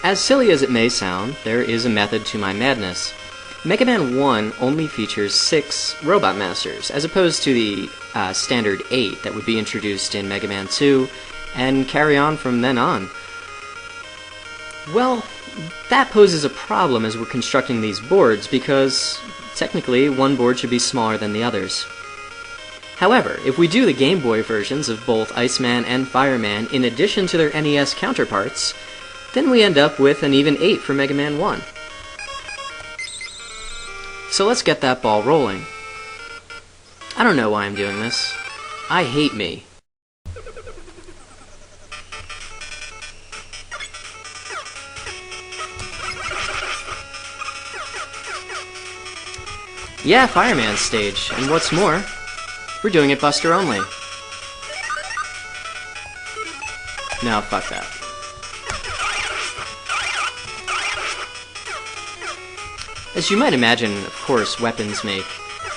As silly as it may sound, there is a method to my madness. Mega Man 1 only features 6 Robot Masters, as opposed to the standard 8 that would be introduced in Mega Man 2, and carry on from then on. Well, that poses a problem as we're constructing these boards, because technically one board should be smaller than the others. However, if we do the Game Boy versions of both Iceman and Fireman in addition to their NES counterparts, then we end up with an even 8 for Mega Man 1. So let's get that ball rolling. I don't know why I'm doing this. I hate me. Yeah, Fireman stage, and what's more, we're doing it Buster only. No, fuck that. As you might imagine, of course, weapons make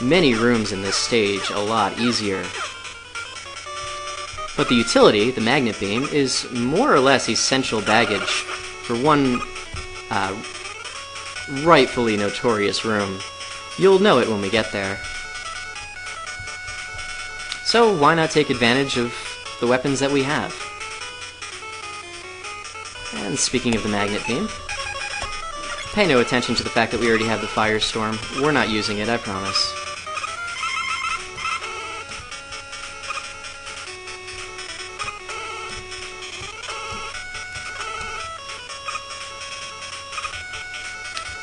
many rooms in this stage a lot easier. But the utility, the magnet beam, is more or less essential baggage for one rightfully notorious room. You'll know it when we get there. So why not take advantage of the weapons that we have? And speaking of the magnet beam, pay no attention to the fact that we already have the Firestorm. We're not using it, I promise.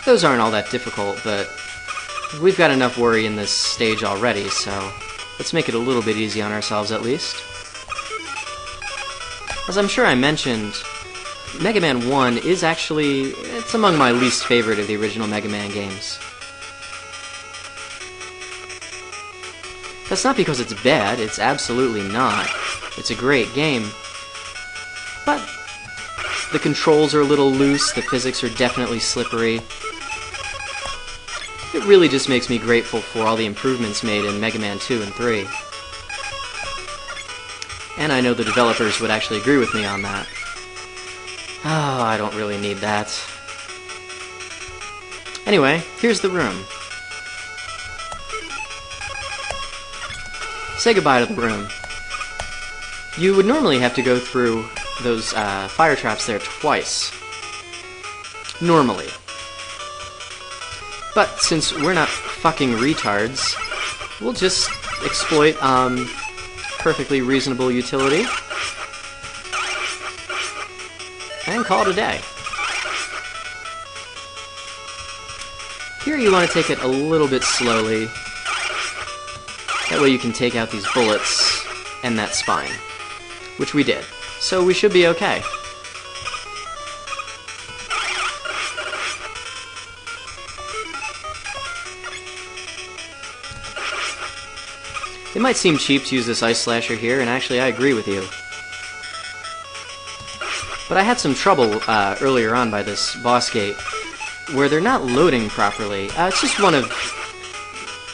Those aren't all that difficult, but we've got enough worry in this stage already, so let's make it a little bit easy on ourselves at least. As I'm sure I mentioned, Mega Man 1 is actually, it's among my least favorite of the original Mega Man games. That's not because it's bad, it's absolutely not. It's a great game. But the controls are a little loose, the physics are definitely slippery. It really just makes me grateful for all the improvements made in Mega Man 2 and 3. And I know the developers would actually agree with me on that. Oh, I don't really need that. Anyway, here's the room. Say goodbye to the room. You would normally have to go through those fire traps there twice. Normally. But since we're not fucking retards, we'll just exploit perfectly reasonable utility and call it a day. Here you want to take it a little bit slowly. That way you can take out these bullets and that spine, which we did. So we should be okay. It might seem cheap to use this Ice Slasher here, and actually I agree with you. But I had some trouble earlier on by this boss gate, where they're not loading properly. It's just one of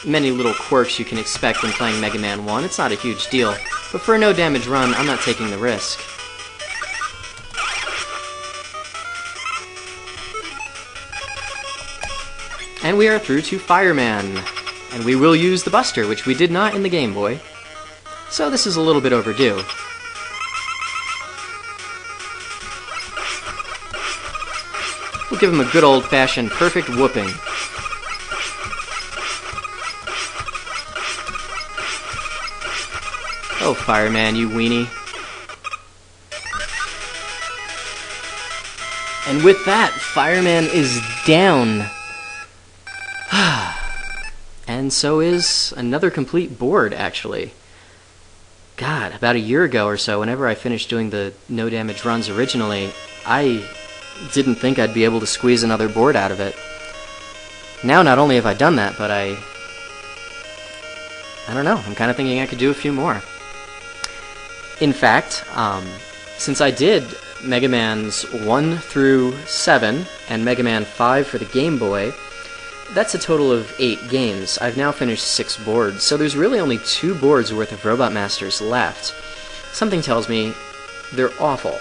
many little quirks you can expect when playing Mega Man 1. It's not a huge deal, but for a no damage run, I'm not taking the risk. And we are through to Fireman. And we will use the Buster, which we did not in the Game Boy. So this is a little bit overdue. We'll give him a good old-fashioned perfect whooping. Oh, Fireman, you weenie. And with that, Fireman is down. And so is another complete board, actually. God, about a year ago or so, whenever I finished doing the no-damage runs originally, I didn't think I'd be able to squeeze another board out of it. Now, not only have I done that, but I don't know, I'm kind of thinking I could do a few more. In fact, since I did Mega Man's 1 through 7 and Mega Man 5 for the Game Boy, that's a total of 8 games. I've now finished 6 boards, so there's really only 2 boards worth of Robot Masters left. Something tells me they're awful.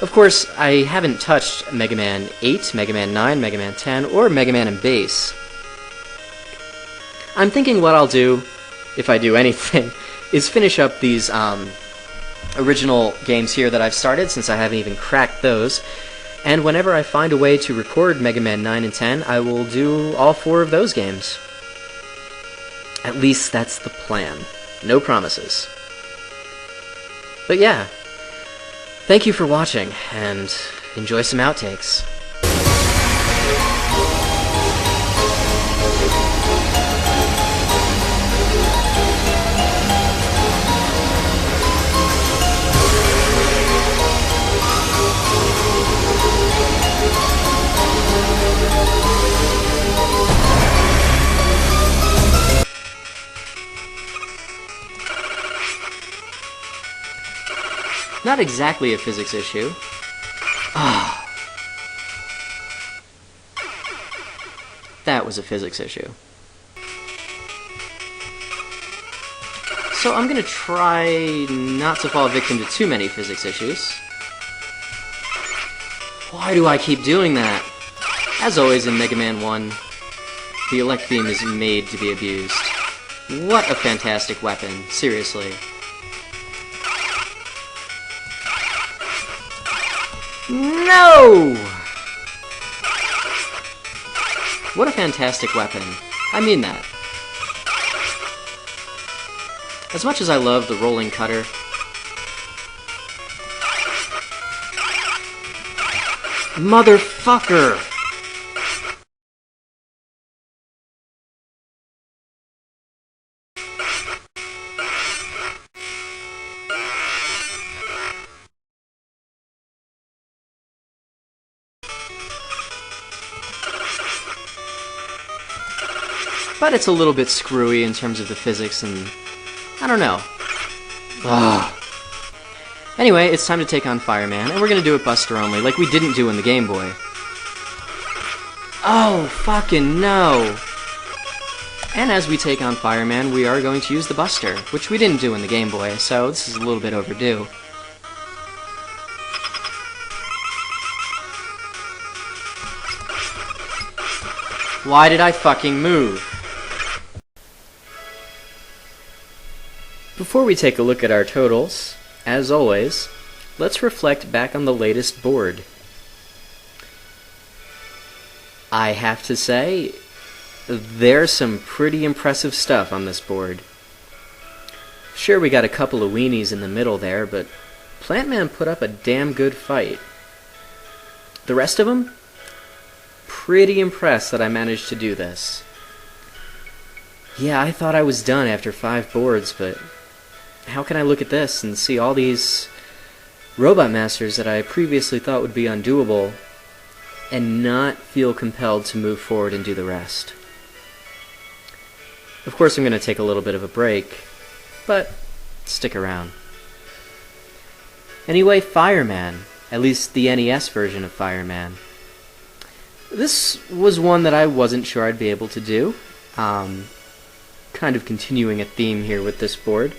Of course, I haven't touched Mega Man 8, Mega Man 9, Mega Man 10, or Mega Man in Base. I'm thinking what I'll do, if I do anything, is finish up these original games here that I've started, since I haven't even cracked those. And whenever I find a way to record Mega Man 9 and 10, I will do all 4 of those games. At least that's the plan. No promises. But yeah, thank you for watching, and enjoy some outtakes. Not exactly a physics issue. That was a physics issue. So I'm gonna try not to fall victim to too many physics issues. Why do I keep doing that? As always in Mega Man 1, the elect beam is made to be abused. What a fantastic weapon, seriously. No! What a fantastic weapon. I mean that. As much as I love the rolling cutter, motherfucker! But it's a little bit screwy in terms of the physics, and I don't know. Ugh. Anyway, it's time to take on Fireman, and we're gonna do it Buster only, like we didn't do in the Game Boy. Oh, fucking no! And as we take on Fireman, we are going to use the Buster, which we didn't do in the Game Boy, so this is a little bit overdue. Why did I fucking move? Before we take a look at our totals, as always, let's reflect back on the latest board. I have to say, there's some pretty impressive stuff on this board. Sure, we got a couple of weenies in the middle there, but Plantman put up a damn good fight. The rest of them? Pretty impressed that I managed to do this. Yeah, I thought I was done after 5 boards, but how can I look at this and see all these Robot Masters that I previously thought would be undoable and not feel compelled to move forward and do the rest? Of course, I'm going to take a little bit of a break, but stick around. Anyway, Fireman, at least the NES version of Fireman. This was one that I wasn't sure I'd be able to do. Kind of continuing a theme here with this board.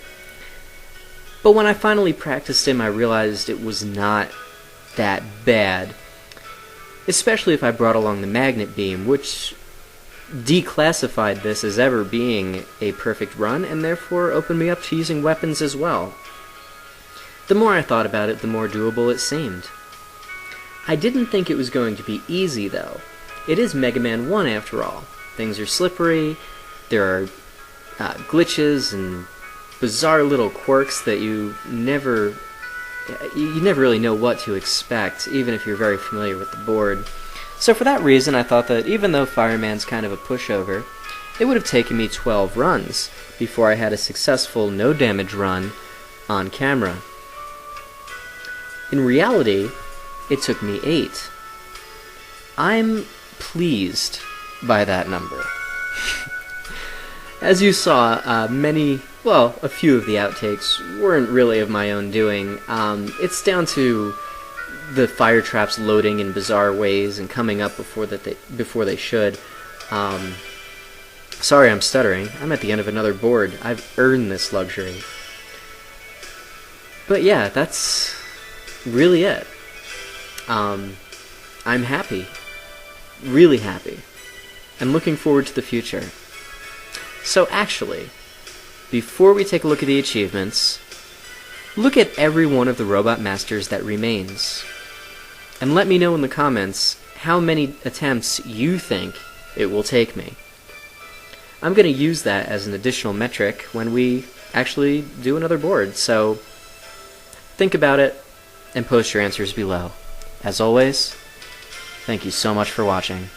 But when I finally practiced him, I realized it was not that bad. Especially if I brought along the magnet beam, which declassified this as ever being a perfect run, and therefore opened me up to using weapons as well. The more I thought about it, the more doable it seemed. I didn't think it was going to be easy, though. It is Mega Man 1 after all. Things are slippery, there are glitches and bizarre little quirks that you never really know what to expect, even if you're very familiar with the board. So for that reason, I thought that even though Fireman's kind of a pushover, it would have taken me 12 runs before I had a successful no-damage run on camera. In reality, it took me 8. I'm pleased by that number. As you saw, a few of the outtakes weren't really of my own doing. It's down to the fire traps loading in bizarre ways and coming up before they should. Sorry I'm stuttering. I'm at the end of another board. I've earned this luxury. But yeah, that's really it. I'm happy. Really happy. And looking forward to the future. So actually, before we take a look at the achievements, look at every one of the Robot Masters that remains. And let me know in the comments how many attempts you think it will take me. I'm going to use that as an additional metric when we actually do another board, so think about it and post your answers below. As always, thank you so much for watching.